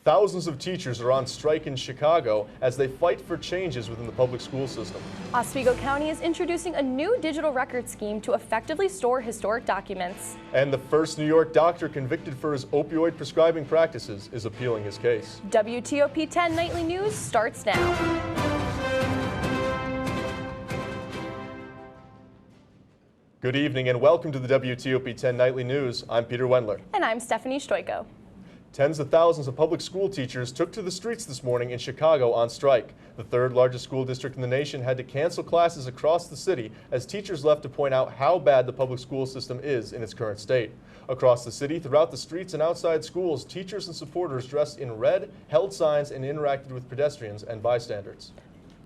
Thousands of teachers are on strike in Chicago as they fight for changes within the public school system. Oswego County is introducing a new digital record scheme to effectively store historic documents. And the first New York doctor convicted for his opioid prescribing practices is appealing his case. WTOP 10 Nightly News starts now. Good evening and welcome to the WTOP 10 Nightly News. I'm Peter Wendler. And I'm Stephanie Stoiko. Tens of thousands of public school teachers took to the streets this morning in Chicago on strike. The third largest school district in the nation had to cancel classes across the city as teachers left to point out how bad the public school system is in its current state. Across the city, throughout the streets and outside schools, teachers and supporters dressed in red, held signs, and interacted with pedestrians and bystanders.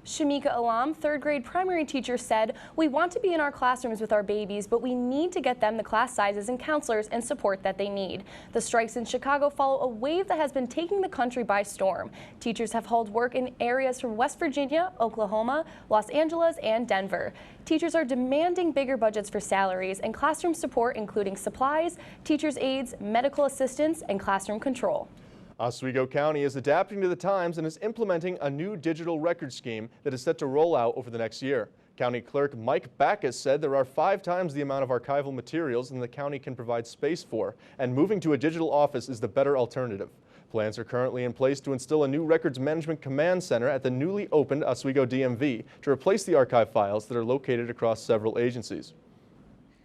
Shamika Alam, third grade primary teacher, said, "We want to be in our classrooms with our babies, but we need to get them the class sizes and counselors and support that they need." The strikes in Chicago follow a wave that has been taking the country by storm. Teachers have held work in areas from West Virginia, Oklahoma, Los Angeles, and Denver. Teachers are demanding bigger budgets for salaries and classroom support, including supplies, teachers' aides, medical assistance, and classroom control. Oswego County is adapting to the times and is implementing a new digital record scheme that is set to roll out over the next year. County Clerk Mike Backus said there are 5 times the amount of archival materials than the county can provide space for, and moving to a digital office is the better alternative. Plans are currently in place to install a new records management command center at the newly opened Oswego DMV to replace the archive files that are located across several agencies.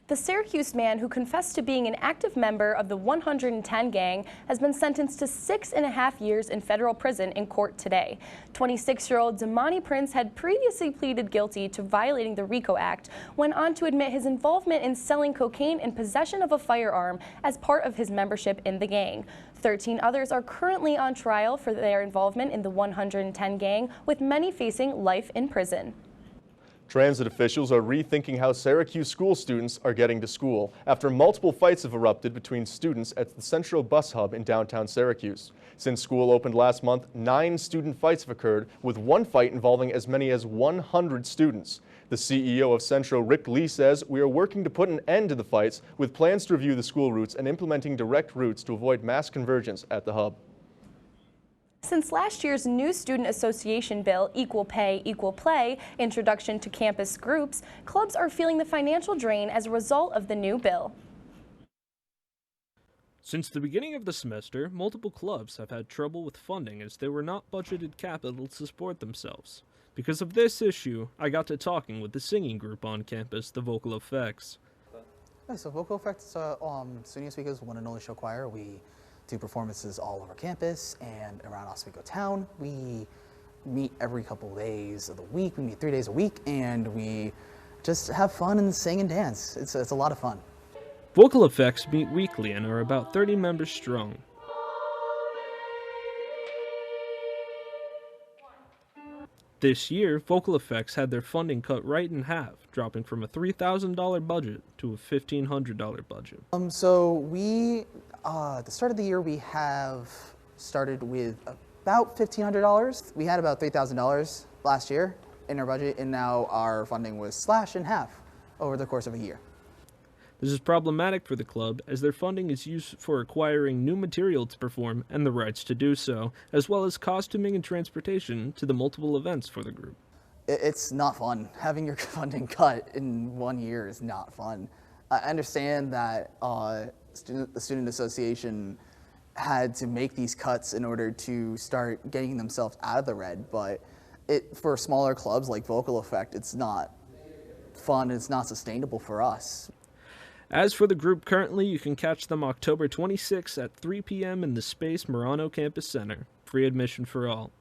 The Syracuse man who confessed to being an active member of the 110 gang has been sentenced to 6.5 years in federal prison in court today. 26-year-old Damani Prince had previously pleaded guilty to violating the RICO Act, went on to admit his involvement in selling cocaine and possession of a firearm as part of his membership in the gang. 13 others are currently on trial for their involvement in the 110 gang, with many facing life in prison. Transit officials are rethinking how Syracuse school students are getting to school after multiple fights have erupted between students at the Central Bus Hub in downtown Syracuse. Since school opened last month, 9 student fights have occurred, with one fight involving as many as 100 students. The CEO of Central, Rick Lee, says, "We are working to put an end to the fights with plans to review the school routes and implementing direct routes to avoid mass convergence at the hub." Since last year's new student association bill, Equal Pay, Equal Play, introduction to campus groups, clubs are feeling the financial drain as a result of the new bill. Since the beginning of the semester, multiple clubs have had trouble with funding as there were not budgeted capital to support themselves. Because of this issue, I got to talking with the singing group on campus, the Vocal Effects. So Vocal Effects, SUNY Oswego's one and only show choir. We do performances all over campus and around Oswego town. We meet every couple of days of the week. We meet 3 days a week, and we just have fun and sing and dance. It's a lot of fun. Vocal Effects meet weekly and are about 30 members strong. This year, Vocal Effects had their funding cut right in half, dropping from a $3,000 budget to a $1,500 budget. So we, at the start of the year, we have started with about $1,500. We had about $3,000 last year in our budget, and now our funding was slashed in half over the course of a year. This is problematic for the club, as their funding is used for acquiring new material to perform and the rights to do so, as well as costuming and transportation to the multiple events for the group. It's not fun. Having your funding cut in 1 year is not fun. I understand that the Student Association had to make these cuts in order to start getting themselves out of the red, but for smaller clubs like Vocal Effect, it's not fun, it's not sustainable for us. As for the group currently, you can catch them October 26th at 3 p.m. in the Space Murano Campus Center. Free admission for all.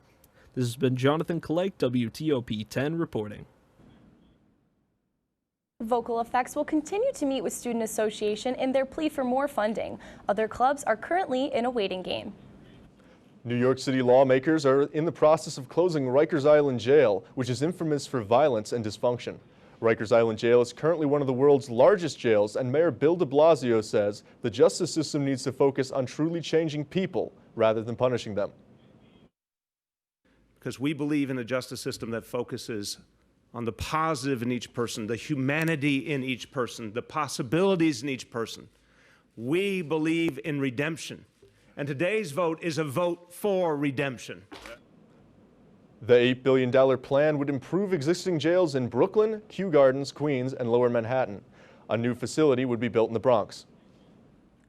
This has been Jonathan Kalake, WTOP 10 reporting. Vocal Effects will continue to meet with Student Association in their plea for more funding. Other clubs are currently in a waiting game. New York City lawmakers are in the process of closing Rikers Island Jail, which is infamous for violence and dysfunction. Rikers Island Jail is currently one of the world's largest jails, and Mayor Bill de Blasio says the justice system needs to focus on truly changing people rather than punishing them. Because we believe in a justice system that focuses on the positive in each person, the humanity in each person, the possibilities in each person. We believe in redemption. And today's vote is a vote for redemption. The $8 billion plan would improve existing jails in Brooklyn, Kew Gardens, Queens, and Lower Manhattan. A new facility would be built in the Bronx.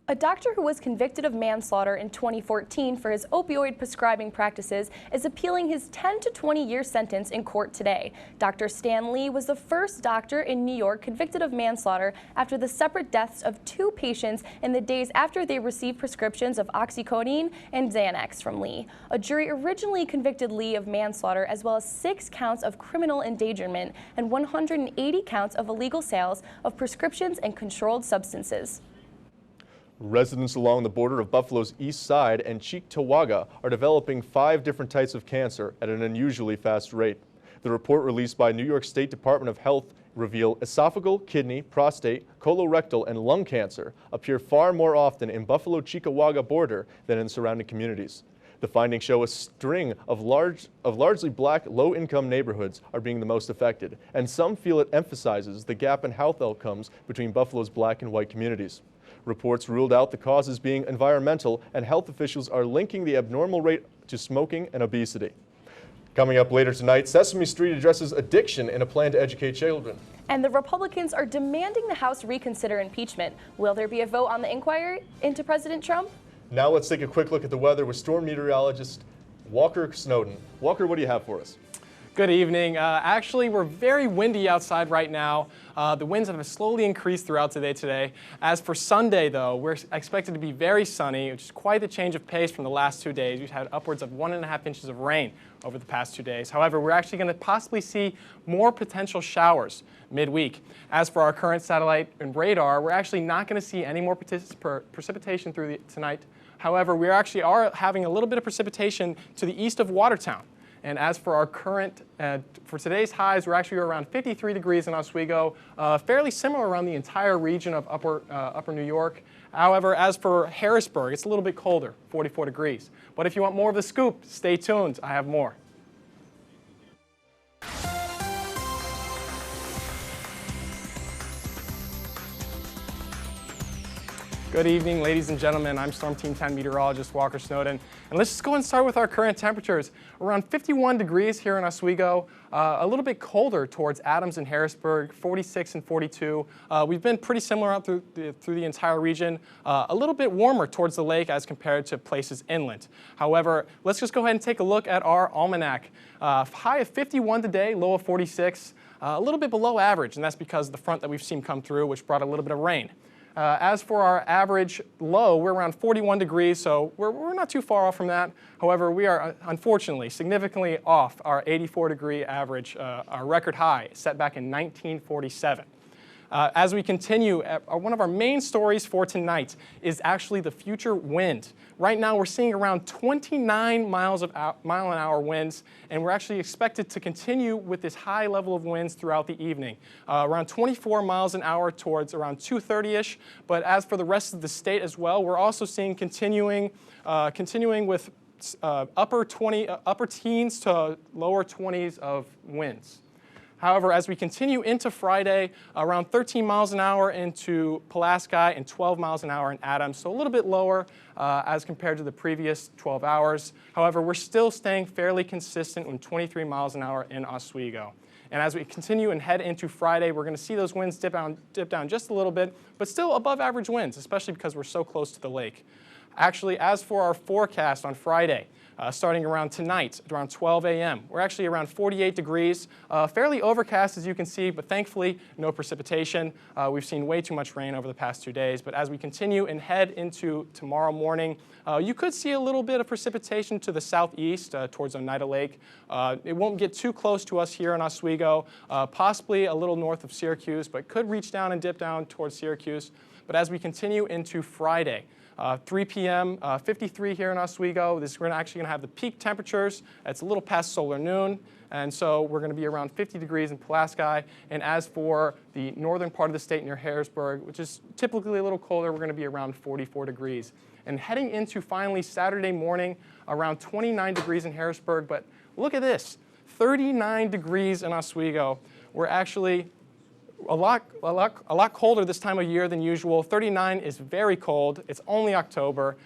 A doctor who was convicted of manslaughter in 2014 for his opioid prescribing practices is appealing his 10 to 20-year sentence in court today. Dr. Stan Lee was the first doctor in New York convicted of manslaughter after the separate deaths of 2 patients in the days after they received prescriptions of oxycodone and Xanax from Lee. A jury originally convicted Lee of manslaughter as well as 6 counts of criminal endangerment and 180 counts of illegal sales of prescriptions and controlled substances. Residents along the border of Buffalo's east side and Cheektowaga are developing 5 different types of cancer at an unusually fast rate. The report released by New York State Department of Health revealed esophageal, kidney, prostate, colorectal, and lung cancer appear far more often in Buffalo-Cheektowaga border than in surrounding communities. The findings show a string of largely black, low-income neighborhoods are being the most affected, and some feel it emphasizes the gap in health outcomes between Buffalo's black and white communities. Reports ruled out the causes being environmental, and health officials are linking the abnormal rate to smoking and obesity. Coming up later tonight, Sesame Street addresses addiction in a plan to educate children. And the Republicans are demanding the House reconsider impeachment. Will there be a vote on the inquiry into President Trump? Now let's take a quick look at the weather with storm meteorologist Walker Snowden. Walker, what do you have for us? Good evening. Actually, we're very windy outside right now. The winds have slowly increased throughout today. As for Sunday, though, we're expected to be very sunny, which is quite a change of pace from the last 2 days. We've had upwards of 1.5 inches of rain over the past 2 days. However, we're actually going to possibly see more potential showers midweek. As for our current satellite and radar, we're actually not going to see any more precipitation through tonight. However, we actually are having a little bit of precipitation to the east of Watertown. And as for our current, for today's highs, we're actually around 53 degrees in Oswego, fairly similar around the entire region of upper New York. However, as for Harrisburg, it's a little bit colder, 44 degrees. But if you want more of the scoop, stay tuned. I have more. Good evening, ladies and gentlemen. I'm Storm Team 10 meteorologist Walker Snowden. And let's just go and start with our current temperatures. Around 51 degrees here in Oswego, a little bit colder towards Adams and Harrisburg, 46 and 42. We've been pretty similar out through the entire region, a little bit warmer towards the lake as compared to places inland. However, let's just go ahead and take a look at our almanac. High of 51 today, low of 46, a little bit below average, and that's because of the front that we've seen come through, which brought a little bit of rain. As for our average low, we're around 41 degrees, so we're not too far off from that. However, we are unfortunately significantly off our 84-degree average, our record high set back in 1947. As we continue, one of our main stories for tonight is actually the future wind. Right now, we're seeing around 29 mile-an-hour winds, and we're actually expected to continue with this high level of winds throughout the evening. Around 24 miles an hour towards around 2:30ish. But as for the rest of the state as well, we're also seeing continuing with upper teens to lower 20s of winds. However, as we continue into Friday, around 13 miles an hour into Pulaski and 12 miles an hour in Adams, so a little bit lower as compared to the previous 12 hours. However, we're still staying fairly consistent with 23 miles an hour in Oswego. And as we continue and head into Friday, we're going to see those winds dip down just a little bit, but still above average winds, especially because we're so close to the lake. Actually, as for our forecast on Friday, starting around tonight, around 12 a.m. We're actually around 48 degrees, fairly overcast as you can see, but thankfully no precipitation. We've seen way too much rain over the past 2 days, but as we continue and head into tomorrow morning, you could see a little bit of precipitation to the southeast towards Oneida Lake. It won't get too close to us here in Oswego, possibly a little north of Syracuse, but could reach down and dip down towards Syracuse. But as we continue into Friday, 3 p.m., 53 here in Oswego. We're actually going to have the peak temperatures. It's a little past solar noon, and so we're going to be around 50 degrees in Pulaski. And as for the northern part of the state near Harrisburg, which is typically a little colder, we're going to be around 44 degrees. And heading into finally Saturday morning, around 29 degrees in Harrisburg. But look at this, 39 degrees in Oswego. We're actually a lot colder this time of year than usual. 39 is very cold. It's only October.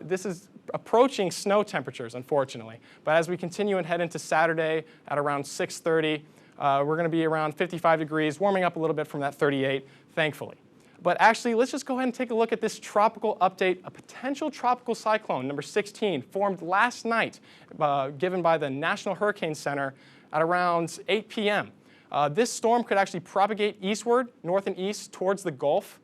This is approaching snow temperatures, unfortunately. But as we continue and head into Saturday at around 6:30, we're going to be around 55 degrees, warming up a little bit from that 38, thankfully. But actually, let's just go ahead and take a look at this tropical update. A potential tropical cyclone, number 16, formed last night, given by the National Hurricane Center at around 8 p.m. This storm could actually propagate eastward, north and east, towards the Gulf.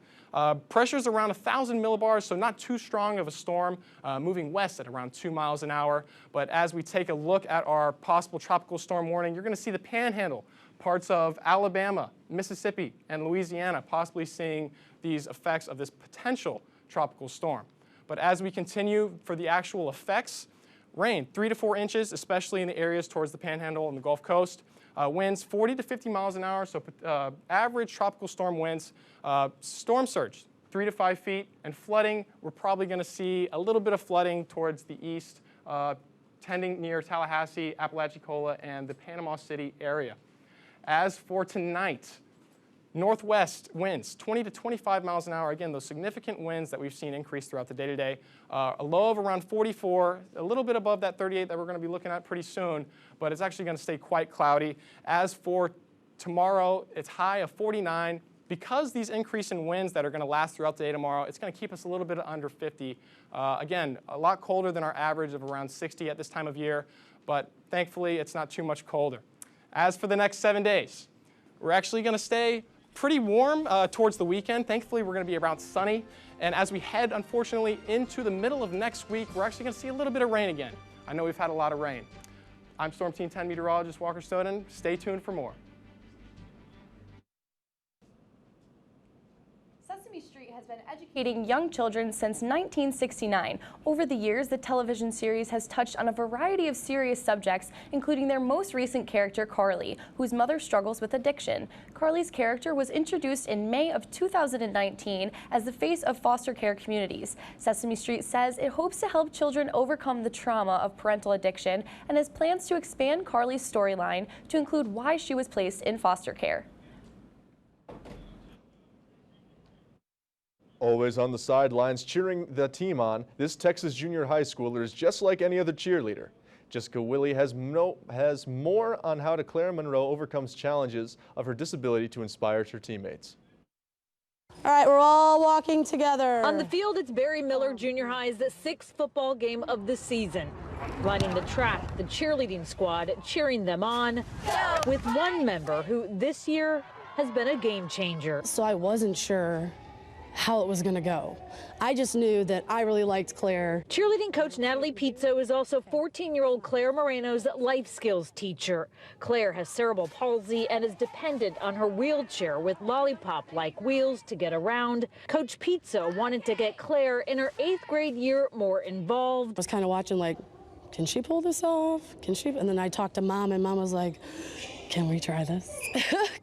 Pressure's around 1,000 millibars, so not too strong of a storm, moving west at around 2 miles an hour. But as we take a look at our possible tropical storm warning, you're going to see the Panhandle, parts of Alabama, Mississippi, and Louisiana possibly seeing these effects of this potential tropical storm. But as we continue for the actual effects, rain 3 to 4 inches, especially in the areas towards the Panhandle and the Gulf Coast. Winds 40 to 50 miles an hour, so average tropical storm winds. Storm surge 3 to 5 feet, and flooding, we're probably going to see a little bit of flooding towards the east, tending near Tallahassee, Apalachicola, and the Panama City area. As for tonight, northwest winds 20 to 25 miles an hour. Again, those significant winds that we've seen increase throughout the day today. A low of around 44, a little bit above that 38 that we're going to be looking at pretty soon, but it's actually going to stay quite cloudy. As for tomorrow, it's high of 49. Because these increase in winds that are going to last throughout the day tomorrow, it's going to keep us a little bit under 50. Again, a lot colder than our average of around 60 at this time of year, but thankfully it's not too much colder. As for the next 7 days, we're actually going to stay pretty warm towards the weekend. Thankfully, we're going to be around sunny. And as we head, unfortunately, into the middle of next week, we're actually going to see a little bit of rain again. I know we've had a lot of rain. I'm Storm Team 10 meteorologist Walker Snowden. Stay tuned for more. Sesame Street has been educating young children since 1969. Over the years, the television series has touched on a variety of serious subjects, including their most recent character, Carly, whose mother struggles with addiction. Carly's character was introduced in May of 2019 as the face of foster care communities. Sesame Street says it hopes to help children overcome the trauma of parental addiction and has plans to expand Carly's storyline to include why she was placed in foster care. Always on the sidelines cheering the team on, this Texas junior high schooler is just like any other cheerleader. Jessica Willey has more on how Claire Monroe overcomes challenges of her disability to inspire her teammates. All right, we're all walking together. On the field, it's Barry Miller Junior High's 6th football game of the season. Lining the track, the cheerleading squad cheering them on, with one member who this year has been a game changer. So I wasn't sure how it was going to go. I just knew that I really liked Claire. Cheerleading coach Natalie Pizzo is also 14-year-old Claire Moreno's life skills teacher. Claire has cerebral palsy and is dependent on her wheelchair with lollipop-like wheels to get around. Coach Pizzo wanted to get Claire in her 8th grade year more involved. I was kind of watching like, can she pull this off? Can she? And then I talked to Mom, and Mom was like, can we try this?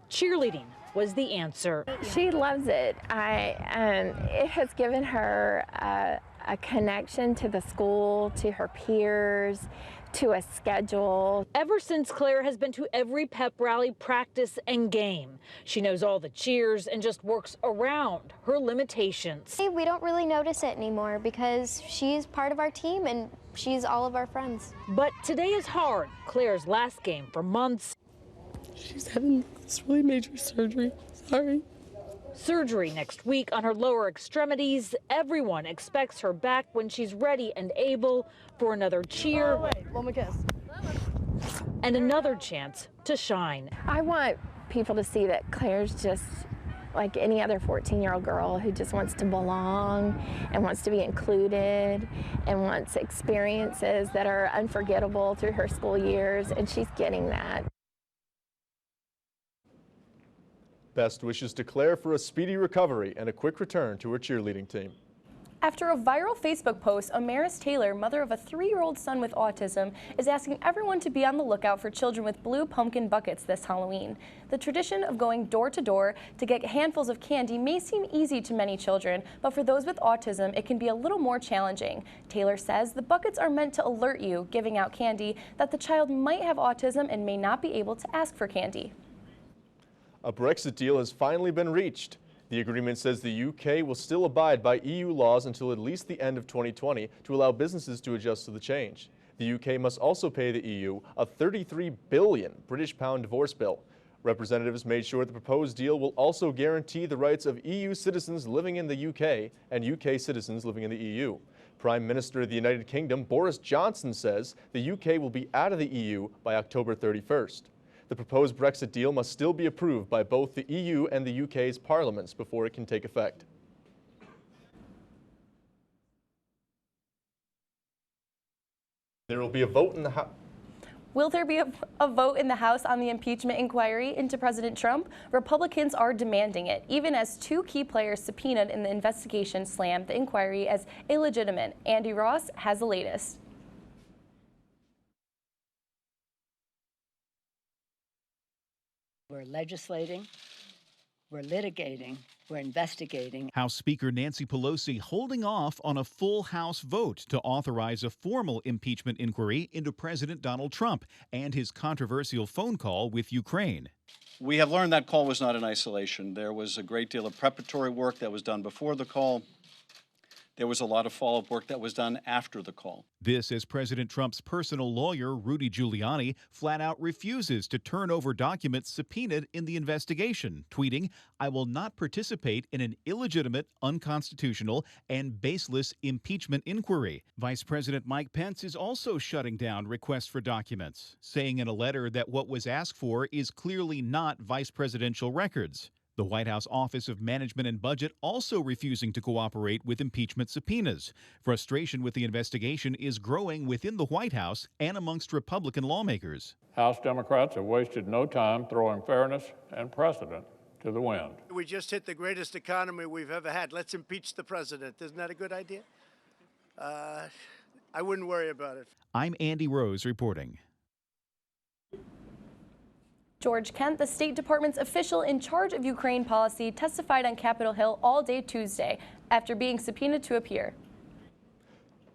Cheerleading was the answer. She loves it. It has given her a connection to the school, to her peers, to a schedule. Ever since Claire has been to every pep rally, practice, and game, she knows all the cheers and just works around her limitations. We don't really notice it anymore because she's part of our team and she's all of our friends. But today is hard. Claire's last game for months. She's having this really major surgery. Sorry. Surgery next week on her lower extremities. Everyone expects her back when she's ready and able for another cheer One more kiss. and another chance to shine. I want people to see that Claire's just like any other 14-year-old girl who just wants to belong and wants to be included and wants experiences that are unforgettable through her school years, and she's getting that. Best wishes to Claire for a speedy recovery and a quick return to her cheerleading team. After a viral Facebook post, Amaris Taylor, mother of a 3-year-old son with autism, is asking everyone to be on the lookout for children with blue pumpkin buckets this Halloween. The tradition of going door to door to get handfuls of candy may seem easy to many children, but for those with autism, it can be a little more challenging. Taylor says the buckets are meant to alert you, giving out candy, that the child might have autism and may not be able to ask for candy. A Brexit deal has finally been reached. The agreement says the UK will still abide by EU laws until at least the end of 2020 to allow businesses to adjust to the change. The UK must also pay the EU a £33 billion British pound divorce bill. Representatives made sure the proposed deal will also guarantee the rights of EU citizens living in the UK and UK citizens living in the EU. Prime Minister of the United Kingdom, Boris Johnson, says the UK will be out of the EU by October 31st. The proposed Brexit deal must still be approved by both the EU and the UK's parliaments before it can take effect. There will be a vote in the House. Will there be a vote in the House on the impeachment inquiry into President Trump? Republicans are demanding it, even as two key players subpoenaed in the investigation slammed the inquiry as illegitimate. Andy Ross has the latest. We're legislating, we're litigating, we're investigating. House Speaker Nancy Pelosi holding off on a full House vote to authorize a formal impeachment inquiry into President Donald Trump and his controversial phone call with Ukraine. We have learned that call was not in isolation. There was a great deal of preparatory work that was done before the call. There was a lot of follow-up work that was done after the call. This as President Trump's personal lawyer, Rudy Giuliani, flat out refuses to turn over documents subpoenaed in the investigation, tweeting, "I will not participate in an illegitimate, unconstitutional, and baseless impeachment inquiry." Vice President Mike Pence is also shutting down requests for documents, saying in a letter that what was asked for is clearly not vice presidential records. The White House Office of Management and Budget also refusing to cooperate with impeachment subpoenas. Frustration with the investigation is growing within the White House and amongst Republican lawmakers. House Democrats have wasted no time throwing fairness and precedent to the wind. We just hit the greatest economy we've ever had. Let's impeach the president. Isn't that a good idea? I wouldn't worry about it. I'm Andy Rose reporting. George Kent, the State Department's official in charge of Ukraine policy, testified on Capitol Hill all day Tuesday after being subpoenaed to appear.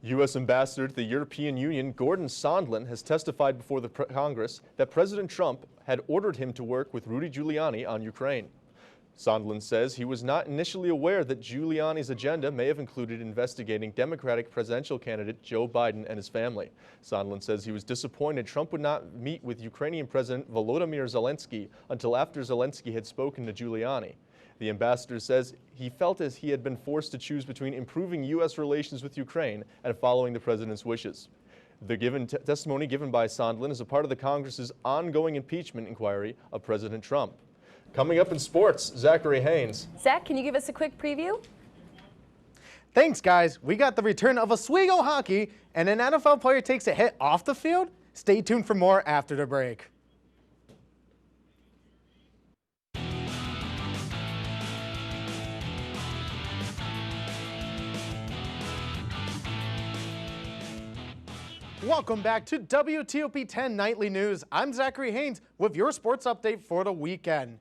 U.S. Ambassador to the European Union, Gordon Sondland, has testified before the Congress that President Trump had ordered him to work with Rudy Giuliani on Ukraine. Sondland says he was not initially aware that Giuliani's agenda may have included investigating Democratic presidential candidate Joe Biden and his family. Sondland says he was disappointed Trump would not meet with Ukrainian President Volodymyr Zelensky until after Zelensky had spoken to Giuliani. The ambassador says he felt as he had been forced to choose between improving U.S. relations with Ukraine and following the president's wishes. The testimony given by Sondland is a part of the Congress's ongoing impeachment inquiry of President Trump. Coming up in sports, Zachary Haynes. Zach, can you give us a quick preview? Thanks, guys. We got the return of Oswego hockey, and an NFL player takes a hit off the field. Stay tuned for more after the break. Welcome back to WTOP 10 Nightly News. I'm Zachary Haynes with your sports update for the weekend.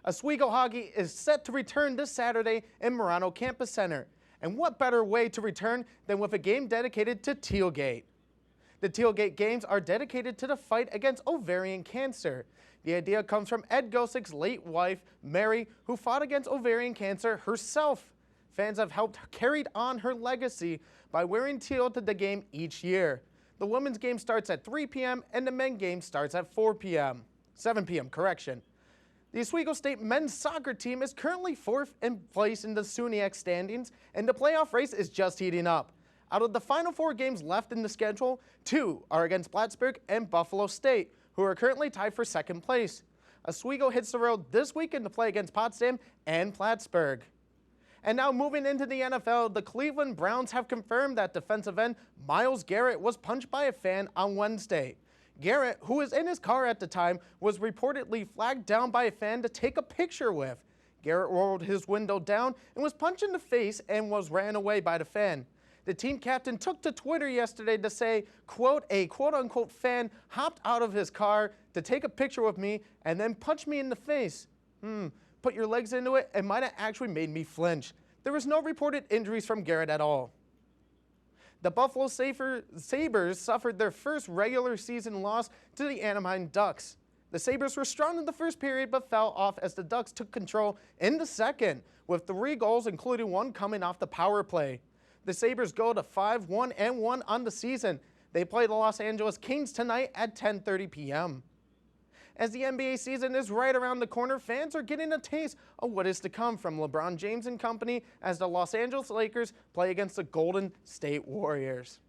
Oswego hockey is set to return this Saturday in Marano Campus Center. And what better way to return than with a game dedicated to Tealgate? The Tealgate games are dedicated to the fight against ovarian cancer. The idea comes from Ed Gosick's late wife, Mary, who fought against ovarian cancer herself. Fans have helped carry on her legacy by wearing teal to the game each year. The women's game starts at 3 p.m. and the men's game starts at 7 p.m. The Oswego State men's soccer team is currently 4th in place in the SUNYX standings, and the playoff race is just heating up. Out of the final 4 games left in the schedule, 2 are against Plattsburgh and Buffalo State, who are currently tied for 2nd place. Oswego hits the road this weekend to play against Potsdam and Plattsburgh. And now moving into the NFL, the Cleveland Browns have confirmed that defensive end Myles Garrett was punched by a fan on Wednesday. Garrett, who was in his car at the time, was reportedly flagged down by a fan to take a picture with. Garrett rolled his window down and was punched in the face and was ran away by the fan. The team captain took to Twitter yesterday to say, quote, a quote-unquote fan hopped out of his car to take a picture with me and then punched me in the face. Put your legs into it, it might have actually made me flinch. There was no reported injuries from Garrett at all. The Buffalo Sabres suffered their first regular season loss to the Anaheim Ducks. The Sabres were strong in the first period but fell off as the Ducks took control in the second, with 3 goals, including one coming off the power play. The Sabres go to 5-1-1 on the season. They play the Los Angeles Kings tonight at 10:30 p.m. As the NBA season is right around the corner, fans are getting a taste of what is to come from LeBron James and company as the Los Angeles Lakers play against the Golden State Warriors.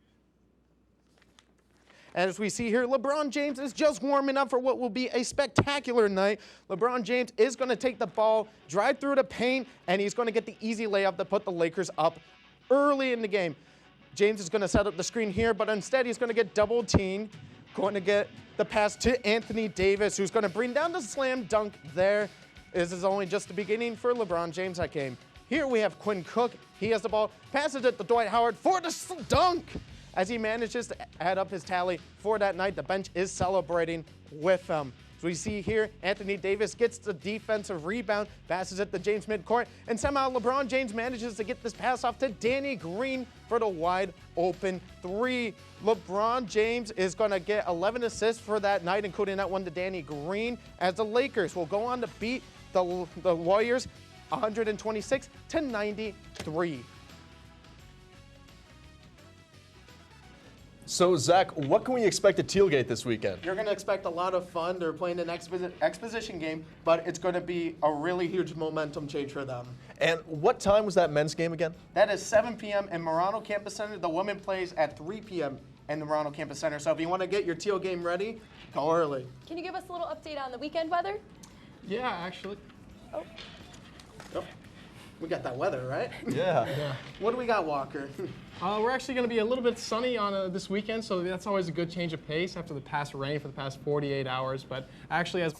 As we see here, LeBron James is just warming up for what will be a spectacular night. LeBron James is going to take the ball, drive through the paint, and he's going to get the easy layup to put the Lakers up early in the game. James is going to set up the screen here, but instead he's going to get double teamed. Going to get the pass to Anthony Davis, who's going to bring down the slam dunk there. This is only just the beginning for LeBron James that game. Here we have Quinn Cook. He has the ball, passes it to Dwight Howard for the dunk. As he manages to add up his tally for that night, the bench is celebrating with him. So we see here, Anthony Davis gets the defensive rebound, passes it to James midcourt, and somehow LeBron James manages to get this pass off to Danny Green for the wide open 3. LeBron James is going to get 11 assists for that night, including that one to Danny Green, as the Lakers will go on to beat the Warriors 126-93. So, Zach, what can we expect at Tealgate this weekend? You're going to expect a lot of fun. They're playing an exposition game, but it's going to be a really huge momentum change for them. And what time was that men's game again? That is 7 p.m. in Marano Campus Center. The women plays at 3 p.m. in the Marano Campus Center. So if you want to get your Teal game ready, go early. Can you give us a little update on the weekend weather? Yeah, actually. Oh, we got that weather, right? Yeah. What do we got, Walker? We're actually going to be a little bit sunny on this weekend, so that's always a good change of pace after the past rain for the past 48 hours. But actually, as